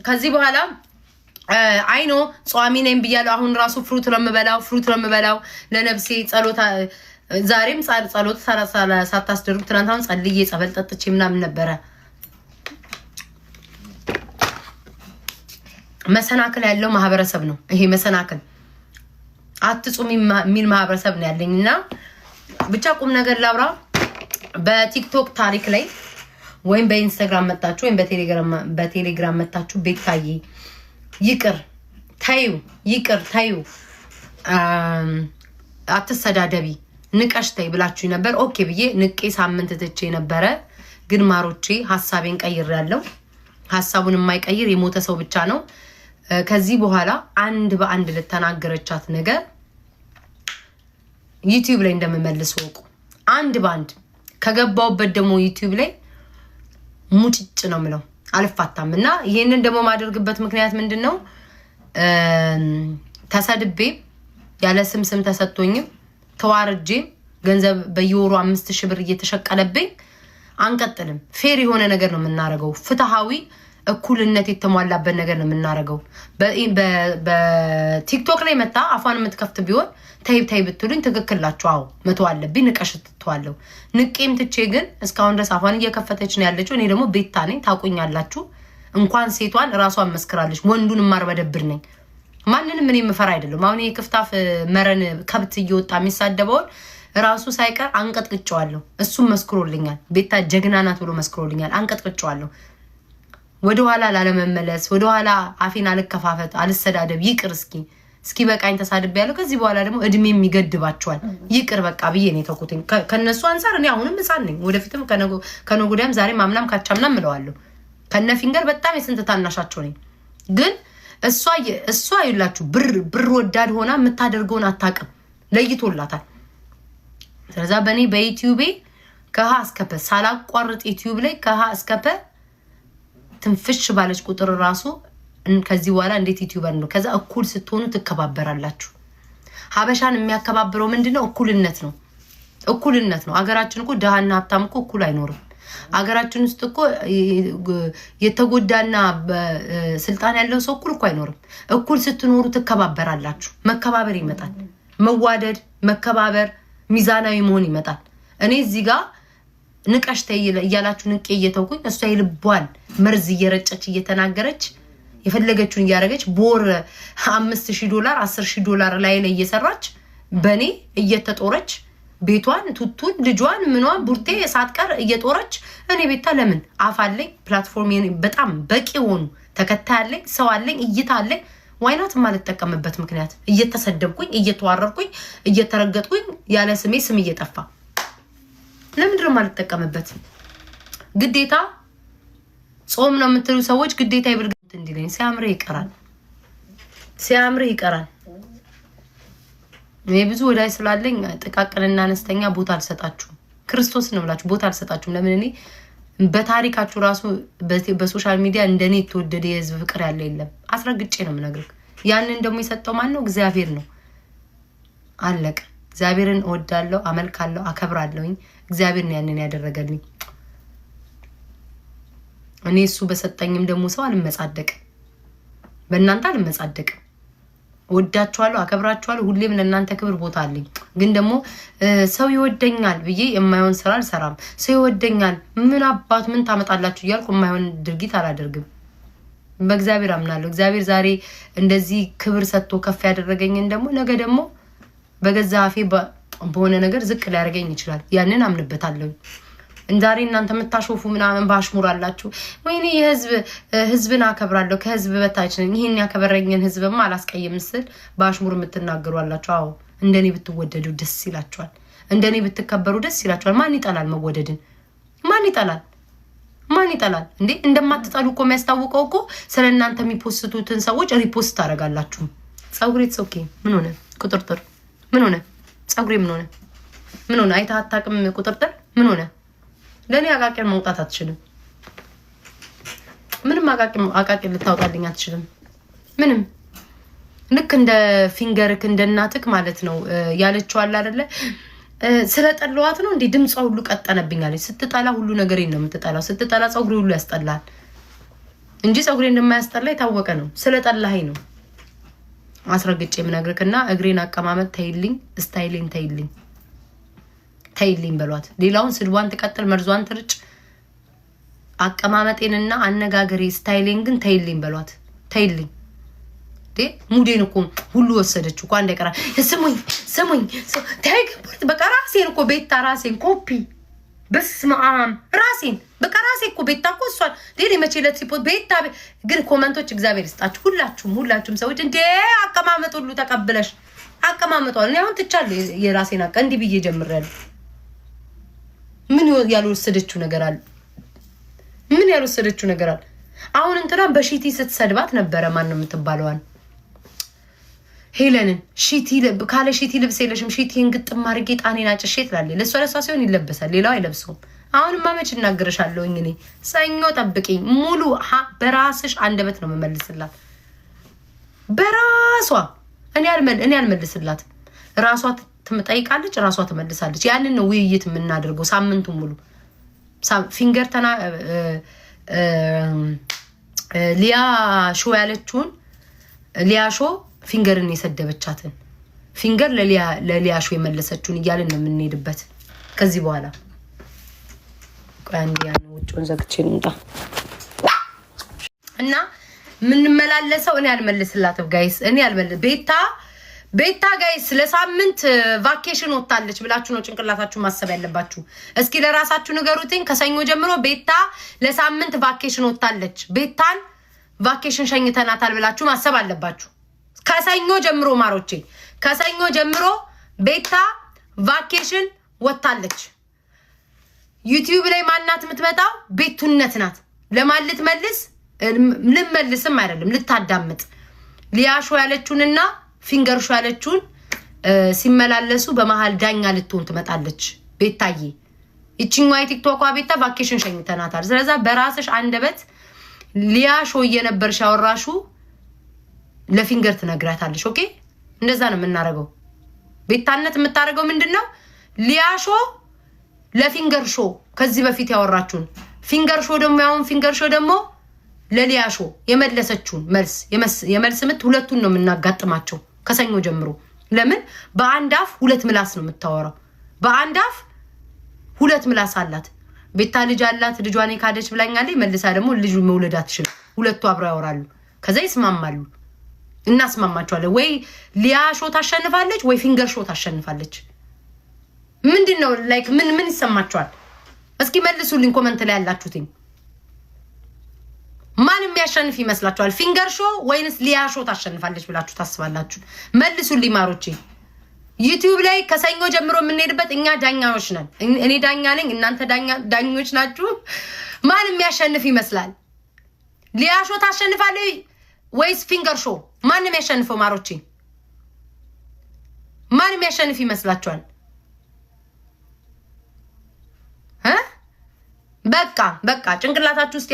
ከዚህ በኋላ አይኖ ጿሚ ነኝ ብያለሁ። አሁን ራሱ ፍሩት ለምበላው ለነፍሴ ጸሎት ዛሬም ጸሎት ሳታስደርጉ ትናንታውን ጸልዬ ጸበል ጠጥቼ ምናምን ነበረ። መሰናክል ያለው ማህበረሰብ ነው ይሄ። መሰናክል አትጹም የሚል ማህበረሰብ ነው ያለኝና ብቻ ቁም ነገር ላውራ። በቲክቶክ ታሪክ ላይ ወይም በኢንስታግራም መጣችሁ ወይም በቴሌግራም መጣችሁ ቤታዬ ይቅር ታዩ አትሰዳደቢ ንቀሽ ታይ ብላችሁ ነበር። ኦኬ ብዬ ንቄ ሳምንት ትቼ ነበረ። ግን ማሮቼ ሐሳቤን ቀይሬያለሁ። ሐሳቡን የማይቀይር የሞተ ሰው ብቻ ነው። ከዚህ በኋላ አንድ በአንድ ለተናገረቻት ነገር ዩቲዩብ ላይ እንደምመልስ ወቁ። አንድ በአንድ ከገባውበት ደግሞ ዩቲዩብ ላይ ሙጭጭ ነው ምለው አልፋታም። እና ይሄንን ደግሞ ማድረግበት ምክንያት ምንድነው? ተሰድቤ ያለ ስም ተሰጥቶኝም ተዋርጄ ገንዘብ በየወሩ 5000 ብር እየተሸቀለብኝ አንቀጥልም። ፌር የሆነ ነገር ነው የምናረገው። ፍትሃዊ እኩልነት የተሟላበት ነገር ነው የምናረገው። በቲክቶክ ላይ መጣ አፋን የምትከፍት ቢሆን ታይ ብትሉኝ ትክክላችሁ። አዎ መተው አለብኝ። ንቀሽ ትተዋለሁ። ንቄም ትቼ ግን እስካሁን ድረስ አፋን እየከፈተች ነው ያለችው። እኔ ደግሞ ቤታ ነኝ፣ ታውቁኛላችሁ። እንኳን ሴቷን ራሷን መስክራለች። ወንዱን ማርበደብር ነኝ። ማንንም እኔ የምፈራ አይደለም። አሁን የክፍታፍ መረን ከብት እየወጣ የሚሳደበውን ራሱ ሳይቀር አንቀጥቅጫዋለሁ። እሱም መስክሮልኛል። ቤታ ጀግና ናት ብሎ መስክሮልኛል። አንቀጥቅጫዋለሁ። ወደኋላ ላለመመለስ፣ ወደኋላ አፌን አልከፋፈት፣ አልሰዳደብ። ይቅር እስኪ በቃኝ ተሳድብ ያለው። ከዚህ በኋላ ደግሞ እድሜም ይገድባቸዋል። ይቅር በቃ ብዬ ነው ተኩትኝ። ከነሱ አንፃር እኔ አሁንም ህፃን ነኝ። ወደፊትም ከነጎዳም ዛሬ ማምናም ካቻምናም እለዋለሁ። ከነ ፊንገር በጣም የስንት ታናሻቸው ነኝ። ግን እሷ ይላችሁ ብር ወዳድ ሆና የምታደርገውን አታውቅም። ለይቶላታል። ስለዛ በእኔ በዩቲዩቤ ከሀ እስከ ሳላቋርጥ ዩቲዩብ ላይ ከሀ እስከ ትንፍሽ ባለች ቁጥር ራሱ ከዚህ በኋላ እንዴት ዩቲዩበር ነው። ከዛ እኩል ስትሆኑ ትከባበራላችሁ። ሀበሻን የሚያከባብረው ምንድነው? እኩልነት ነው። አገራችን እኮ ደሃና ሀብታም እኮ እኩል አይኖርም። አገራችን ውስጥ እኮ የተጎዳና ስልጣን ያለው ሰው እኩል እኮ አይኖርም። እኩል ስትኖሩ ትከባበራላችሁ። መከባበር ይመጣል። መዋደድ፣ መከባበር፣ ሚዛናዊ መሆን ይመጣል። እኔ እዚህ ጋር ንቀሽ ተይ እያላችሁ ንቄ እየተውኩኝ እሷ የልቧን መርዝ እየረጨች እየተናገረች የፈለገችውን እያደረገች ቦር $5000 $10000 ላይ እየሰራች በኔ እየተጦረች ቤቷን ቱቱን ልጇን ምኗን ቡርቴ ሳትቀር እየጦረች እኔ ቤታ ለምን አፋለኝ ፕላትፎርም በጣም በቂ ሆኑ ተከታይ አለኝ ሰው አለኝ እይታ አለኝ ዋይናት ማልተጠቀምበት ምክንያት እየተሰደብኩኝ እየተዋረርኩኝ እየተረገጥኩኝ ያለ ስም እየጠፋ ለምንድን ነው ማልተጠቀምበት? ግዴታ ጾም ነው የምትሉ ሰዎች ግዴታ ይብርግት እንዲለኝ ሲያምር ይቀራል። እኔ ብዙ ወዳይ ስላለኝ ጥቃቅንና አነስተኛ ቦታ አልሰጣችሁም። ክርስቶስ ነው ብላችሁ ቦታ አልሰጣችሁም። ለምን እኔ በታሪካችሁ ራሱ በሶሻል ሚዲያ እንደኔ የተወደደ የህዝብ ፍቅር ያለ የለም። አስረግጬ ነው የምነግርህ። ያንን ደግሞ የሰጠው ማን ነው? እግዚአብሔር ነው። አለቀ። እግዚአብሔርን እወዳለሁ፣ አመልካለሁ፣ አከብራለሁኝ። እግዚአብሔር ነው ያንን ያደረገልኝ። እኔ እሱ በሰጠኝም ደግሞ ሰው አልመጻደቅም። በእናንተ አልመጻደቅም። ወዳችኋለሁ፣ አከብራችኋለሁ። ሁሌም ለእናንተ ክብር ቦታ አለኝ። ግን ደግሞ ሰው ይወደኛል ብዬ የማይሆን ስራ አልሰራም። ሰው ይወደኛል ምን ታመጣላችሁ እያልኩ የማይሆን ድርጊት አላደርግም። በእግዚአብሔር አምናለሁ። እግዚአብሔር ዛሬ እንደዚህ ክብር ሰጥቶ ከፍ ያደረገኝን ደግሞ ነገ ደግሞ በገዛ አፌ በሆነ ነገር ዝቅ ሊያደርገኝ ይችላል። ያንን አምንበታለሁ። እንዳሪ እናንተ የምታሾፉ ምናምን ባሽሙር አላችሁ። ወይኔ ህዝብን አከብራለሁ ከህዝብ በታች ነኝ ይሄን ያከበረኝን ህዝብማ አላስቀየም ምስል ባሽሙር የምትናገሩ አላችሁ። አዎ እንደኔ ብትወደዱ ደስ ይላችኋል። እንደኔ ብትከበሩ ደስ ይላችኋል። ማን ይጠላል መወደድን? ማን ይጠላል እንዴ? እንደማትጠሉ እኮ የሚያስታውቀው እኮ ስለእናንተ የሚፖስቱትን ሰዎች ሪፖስት ታደርጋላችሁ። ጸጉሬት ኦኬ ምን ሆነ? ቁጥርጥር ምን ሆነ? ጸጉሬ ምን ሆነ? አይታ አታውቅም? ቁጥርጥር ምን ሆነ? ለኔ አቃቂር መውጣት አትችልም። ምንም አቃቂር ልታወጣልኝ አትችልም። ምንም ልክ እንደ ፊንገርክ እንደ እናትክ ማለት ነው ያለችው አለ አይደለ? ስለጠላዋት ነው እንዴ ድምጿ ሁሉ ቀጠነብኝ አለች። ስትጠላ ሁሉ ነገር ነው የምትጠላው። ስትጠላ ጸጉሬ ሁሉ ያስጠላል። እንጂ ፀጉሬ እንደማያስጠላ የታወቀ ነው። ስለጠላኸኝ ነው አስረግጬ የምነግርክና እግሬን አቀማመጥ ተይልኝ፣ ስታይሌን ተይልኝ በሏት። ሌላውን ስድቧን ትቀጥል፣ መርዟን ትርጭ። አቀማመጤንና አነጋገሬ ስታይሌን ግን ተይልኝ በሏት። ተይልኝ ሙዴን እኮ ሁሉ ወሰደችው እኮ። አንዴ ቀራ ስሙኝ ታይግብርት በቃ ራሴን እኮ ቤታ ራሴን ኮፒ በስመ አብ ራሴን በቃ ራሴ እኮ ቤታ እኮ እሷን ሌሊ መቼ ለትሪፖት ቤታ ግን ኮመንቶች እግዚአብሔር ይስጣችሁ ሁላችሁም ሰዎች እንዴ አቀማመጥ ሁሉ ተቀብለሽ አቀማመጧል። እኔ አሁን ትቻለሁ የራሴን አቀ እንዲህ ብዬ ጀምሬያለሁ። ምን ያልወሰደችው ነገር አለ? ምን ያልወሰደችው ነገር አለ? አሁን እንትና በሺቲ ስትሰድባት ነበረ። ማን ነው የምትባለዋን? ሄለንን ሺቲ ካለ ሺቲ ልብስ የለሽም፣ ሺቲን ግጥም አድርጌ ጣኔን አጭሼ ትላለች። ለሷ ሲሆን ይለበሳል፣ ሌላው አይለብሰውም። አሁንማ መች እናገርሻለሁ እኔ ሰኞ ጠብቂኝ። ሙሉ በራስሽ አንደበት ነው መመልስላት። በራሷ እኔ አልመልስላት። ራሷ ትጠይቃለች፣ ራሷ ትመልሳለች። ያንን ነው ውይይት የምናደርገው ሳምንቱን ሙሉ። ፊንገር ሊያ ሾ ያለችውን ሊያ ሾ ፊንገርን የሰደበቻትን ፊንገር ለሊያ ሾ የመለሰችውን እያልን ነው የምንሄድበት ከዚህ በኋላ። አንዴ ያን ውጭውን ዘግቼ እንጣ እና ምንመላለሰው እኔ አልመልስላትም ጋይስ። እኔ ቤታ ጋይስ ለሳምንት ቫኬሽን ወጣለች ብላችሁ ነው ጭንቅላታችሁ ማሰብ ያለባችሁ። እስኪ ለራሳችሁ ንገሩትኝ። ከሰኞ ጀምሮ ቤታ ለሳምንት ቫኬሽን ወጣለች። ቤታን ቫኬሽን ሸኝተናታል ብላችሁ ማሰብ አለባችሁ። ከሰኞ ጀምሮ ማሮቼ፣ ከሰኞ ጀምሮ ቤታ ቫኬሽን ወጣለች። ዩቲዩብ ላይ ማናት የምትመጣው? ቤቱነት ናት። ለማን ልመልስም አይደለም ልታዳምጥ። ሊያሾ ያለችውንና ፊንገር ሾ ያለችውን ሲመላለሱ በመሃል ዳኛ ልትሆን ትመጣለች። ቤታዬ ይችኛዋ የቲክቶኳ ቤታ ቫኬሽን ሸኝተናታል። ስለዚህ በራስሽ አንደበት ሊያሾ እየነበርሽ ያወራሹ ለፊንገር ትነግራታለሽ። ኦኬ እንደዛ ነው የምናደርገው። ቤታነት የምታደርገው ምንድነው? ሊያሾ ለፊንገር ሾ ከዚህ በፊት ያወራችሁን ፊንገር ሾ ደግሞ ለሊያሾ የመለሰችውን የመልስ ምት ሁለቱን ነው የምናጋጥማቸው ከሰኞ ጀምሮ። ለምን በአንድ አፍ ሁለት ምላስ ነው የምታወራው? በአንድ አፍ ሁለት ምላስ አላት። ቤታ ልጅ አላት፣ ልጇን ካደች ብላኛለች። መልሳ ደግሞ ልጅ መውለድ አትችልም። ሁለቱ አብረው ያወራሉ፣ ከዛ ይስማማሉ። እናስማማቸዋለን። ወይ ሊያሾ ታሸንፋለች ወይ ፊንገር ሾ ታሸንፋለች። ምንድነው ላይክ ምን ይሰማችኋል? እስኪ መልሱልኝ ኮሜንት ላይ ያላችሁትኝ። ማን የሚያሸንፍ ይመስላችኋል? ፊንገር ሾ ወይንስ ሊያሾ ታሸንፋለች ብላችሁ ታስባላችሁ? መልሱልኝ ማሮቼ። ዩቲዩብ ላይ ከሰኞ ጀምሮ የምንሄድበት እኛ ዳኛዎች ነን። እኔ ዳኛ ነኝ፣ እናንተ ዳኞች ናችሁ። ማን የሚያሸንፍ ይመስላል? ሊያሾ ታሸንፋለች ወይስ ፊንገር ሾ? ማን የሚያሸንፈው ማሮቼ? ማን የሚያሸንፍ ይመስላችኋል? በቃ ጭንቅላታችሁ ውስጥ